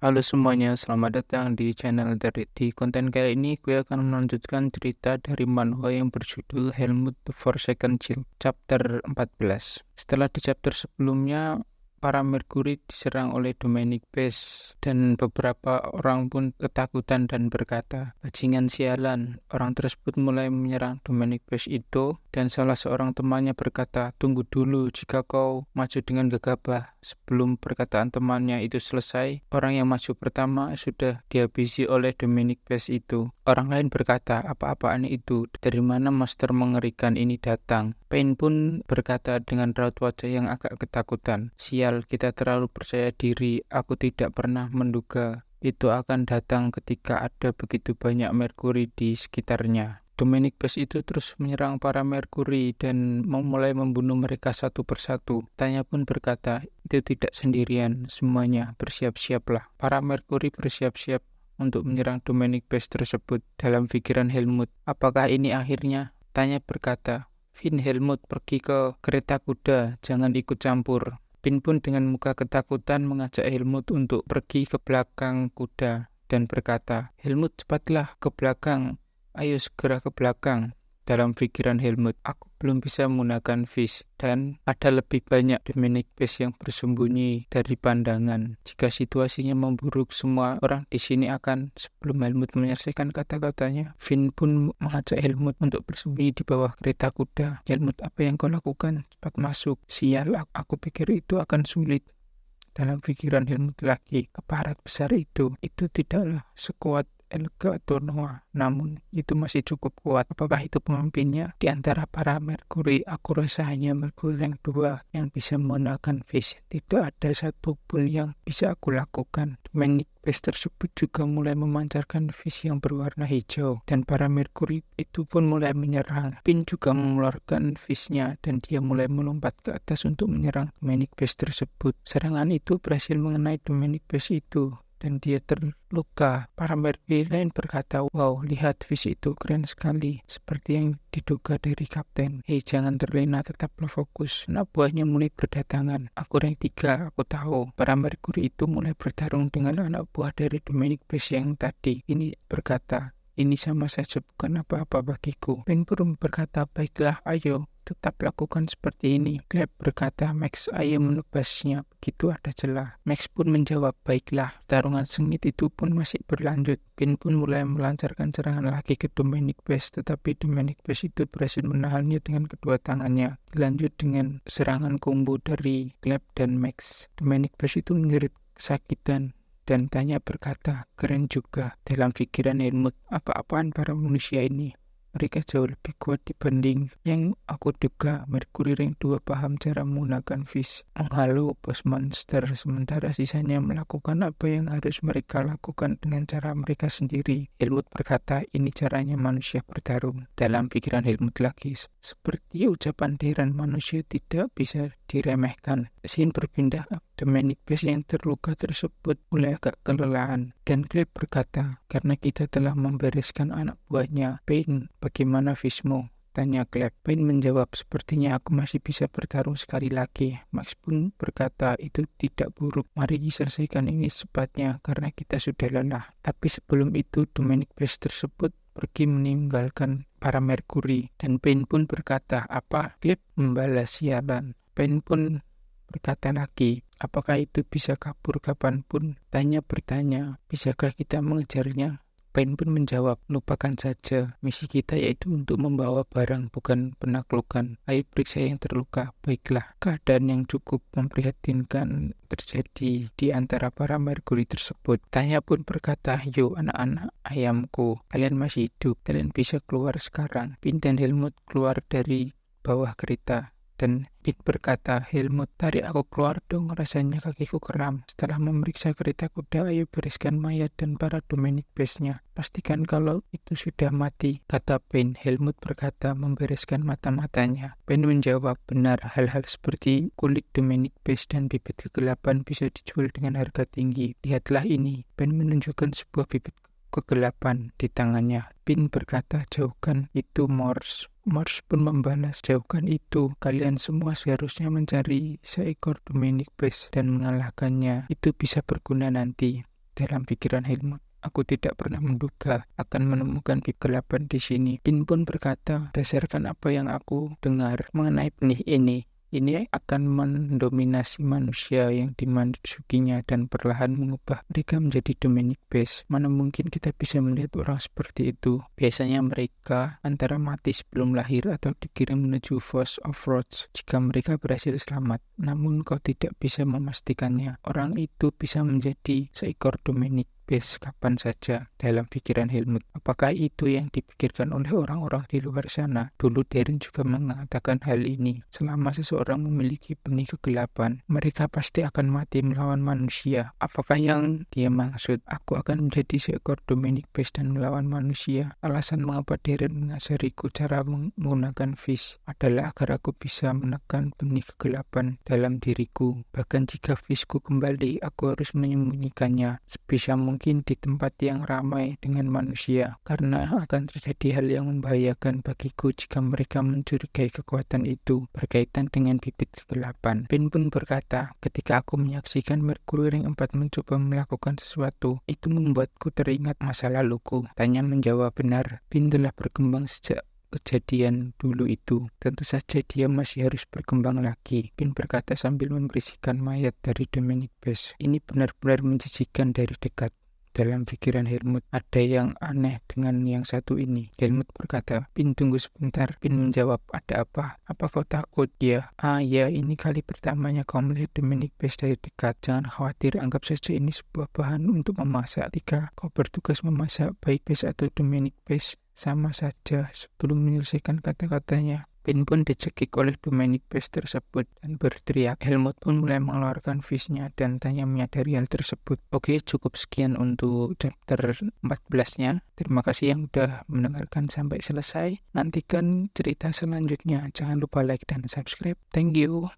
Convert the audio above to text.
Halo semuanya, selamat datang di channel dari di konten kali ini gue akan melanjutkan cerita dari manhwa yang berjudul Helmut the Forsaken Child, chapter 14. Setelah di chapter sebelumnya, para Mercury diserang oleh Dominic Base dan beberapa orang pun ketakutan dan berkata, "Bajingan sialan." Orang tersebut mulai menyerang Dominic Base itu dan salah seorang temannya berkata, "Tunggu dulu, jika kau maju dengan gegabah." Sebelum perkataan temannya itu selesai, orang yang maju pertama sudah dihabisi oleh Dominic Base itu. Orang lain berkata, "Apa-apaan itu? Dari mana monster mengerikan ini datang?" Pain pun berkata dengan raut wajah yang agak ketakutan, "Sial, kita terlalu percaya diri. Aku tidak pernah menduga itu akan datang ketika ada begitu banyak Mercury di sekitarnya." Dominic Base itu terus menyerang para Mercury dan memulai membunuh mereka satu persatu. Tanya pun berkata, "Itu tidak sendirian, semuanya bersiap-siaplah." Para Mercury bersiap-siap untuk menyerang Dominic Base tersebut. Dalam pikiran Helmut, apakah ini akhirnya? Tanya berkata, "Finn, Helmut pergi ke kereta kuda, jangan ikut campur." Finn pun dengan muka ketakutan mengajak Helmut untuk pergi ke belakang kuda dan berkata, "Helmut, cepatlah ke belakang. Ayo segera ke belakang." Dalam pikiran Helmut, aku belum bisa menggunakan fish dan ada lebih banyak Dominic Base yang bersembunyi dari pandangan. Jika situasinya memburuk, semua orang di sini akan, sebelum Helmut menyelesaikan kata-katanya, Finn pun mengajak Helmut untuk bersembunyi di bawah kereta kuda. "Helmut, apa yang kau lakukan? Cepat masuk." "Sial, aku pikir itu akan sulit." Dalam pikiran Helmut lagi, keparat besar itu tidaklah sekuat Elga atau Noah, namun itu masih cukup kuat. Apakah itu pemimpinnya? Di antara para Mercury, aku rasa hanya Mercury yang dua yang bisa menggunakan fish. Tidak ada satu pun yang bisa aku lakukan. Dominic Base tersebut juga mulai memancarkan fish yang berwarna hijau, dan para Mercury itu pun mulai menyerang. Pin juga mengeluarkan fishnya dan dia mulai melompat ke atas untuk menyerang Dominic Base tersebut. Serangan itu berhasil mengenai Dominic Base itu dan dia terluka. Para Mercury lain berkata, "Wow, lihat fish itu keren sekali, seperti yang diduga dari kapten." "Hei, jangan terlena, tetaplah fokus." Anak buahnya mulai berdatangan. "Aku rank 3, aku tahu." Para Mercury itu mulai bertarung dengan anak buah dari Dominic Base yang tadi. Ini berkata, "Ini sama saja bukan apa-apa bagiku." Ben pun berkata, "Baiklah, ayo tetap lakukan seperti ini." Gleb berkata, "Max, ayo menebasnya begitu ada celah." Max pun menjawab, "Baiklah." Pertarungan sengit itu pun masih berlanjut. Ben pun mulai melancarkan serangan lagi ke Dominic Base, tetapi Dominic Base itu berhasil menahannya dengan kedua tangannya. Dilanjut dengan serangan combo dari Gleb dan Max. Dominic Base itu menjerit kesakitan dan Tanya berkata, "Keren juga." Dalam pikiran Helmut, apa-apaan para manusia ini? Mereka jauh lebih kuat dibanding yang aku duga. Mercury Ring 2 paham cara menggunakan fish, menghalau bos monster, sementara sisanya melakukan apa yang harus mereka lakukan dengan cara mereka sendiri. Helmut berkata, ini caranya manusia bertarung. Dalam pikiran Helmut lagi, seperti ucapan Darren, manusia tidak bisa diremehkan. Scene berpindah. Dominic Base yang terluka tersebut mulai agak kelelahan dan Gleb berkata, "Karena kita telah membereskan anak buahnya. Pain, bagaimana fishmu?" Tanya Gleb. Pain menjawab, "Sepertinya aku masih bisa bertarung sekali lagi." Max pun berkata, "Itu tidak buruk. Mari selesaikan ini secepatnya karena kita sudah lelah." Tapi sebelum itu Dominic Base tersebut pergi meninggalkan para Mercury dan Pain pun berkata, "Apa?" Gleb membalas, "Sialan." Pain pun berkata lagi, "Apakah itu bisa kabur kapanpun?" Tanya bertanya, "Bisakah kita mengejarnya?" Pain pun menjawab, "Lupakan saja. Misi kita yaitu untuk membawa barang, bukan penaklukan. Ayo periksa yang terluka." Baiklah, keadaan yang cukup memprihatinkan terjadi di antara para Mercury tersebut. Tanya pun berkata, "Yo anak-anak ayamku, kalian masih hidup. Kalian bisa keluar sekarang." Pin dan Helmut keluar dari bawah kereta. Dan Pin berkata, "Helmut, tarik aku keluar dong, rasanya kakiku kram." Setelah memeriksa kereta kuda, ayo bereskan mayat dan para Dominic Base-nya. Pastikan kalau itu sudah mati, kata Pain. Helmut berkata, membereskan mata-matanya. Pain menjawab, "Benar, hal-hal seperti kulit Dominic Base dan bibit kegelapan bisa dijual dengan harga tinggi. Lihatlah ini." Pain menunjukkan sebuah bibit kegelapan di tangannya. Pin berkata, "Jauhkan itu, Morse." Morse pun membalas, "Jauhkan itu. Kalian semua seharusnya mencari seekor Dominic Base dan mengalahkannya. Itu bisa berguna nanti." Dalam pikiran Helmut, aku tidak pernah menduga akan menemukan kegelapan di sini. Pin pun berkata, berdasarkan apa yang aku dengar mengenai benih ini akan mendominasi manusia yang dimasukinya dan perlahan mengubah mereka menjadi demonic beast. Mana mungkin kita bisa melihat orang seperti itu? Biasanya mereka antara mati sebelum lahir atau dikirim menuju Force of Roads jika mereka berhasil selamat. Namun kau tidak bisa memastikannya. Orang itu bisa menjadi seekor demonic beast kapan saja. Dalam pikiran Helmut, apakah itu yang dipikirkan oleh orang-orang di luar sana? Dulu Darren juga mengatakan hal ini. Selama seseorang memiliki benih kegelapan, mereka pasti akan mati melawan manusia. Apakah yang dia maksud? Aku akan menjadi seekor demonic beast dan melawan manusia. Alasan mengapa Darren mengajariku cara menggunakan fish adalah agar aku bisa menekan benih kegelapan dalam diriku. Bahkan jika fishku kembali, aku harus menyembunyikannya sebisa mungkin di tempat yang ramai dengan manusia, karena akan terjadi hal yang membahayakan bagiku jika mereka mencurigai kekuatan itu berkaitan dengan bibit kegelapan. Pin pun berkata, ketika aku menyaksikan Mercury Ring 4 mencoba melakukan sesuatu, itu membuatku teringat masa laluku. Tanya menjawab benar, Pin telah berkembang sejak kejadian dulu itu. Tentu saja dia masih harus berkembang lagi, Pin berkata sambil membersihkan mayat dari demonic beast. Ini benar-benar menjijikan dari dekat. Dalam pikiran Helmut, ada yang aneh dengan yang satu ini. Helmut berkata, Pin tunggu sebentar. Pin menjawab, ada apa? Apa kau takut? Ya, ya, ini kali pertamanya kau melihat demonic beast dari dekat. Jangan khawatir, anggap saja ini sebuah bahan untuk memasak. Jika kau bertugas memasak baik beast atau demonic beast, sama saja. Sebelum menyelesaikan kata-katanya, Pin pun dicekik oleh demonic beast tersebut dan berteriak. Helmut pun mulai mengeluarkan fishnya dan Tanya menyadari hal tersebut. Oke, cukup sekian untuk chapter 14-nya. Terima kasih yang udah mendengarkan sampai selesai. Nantikan cerita selanjutnya. Jangan lupa like dan subscribe. Thank you.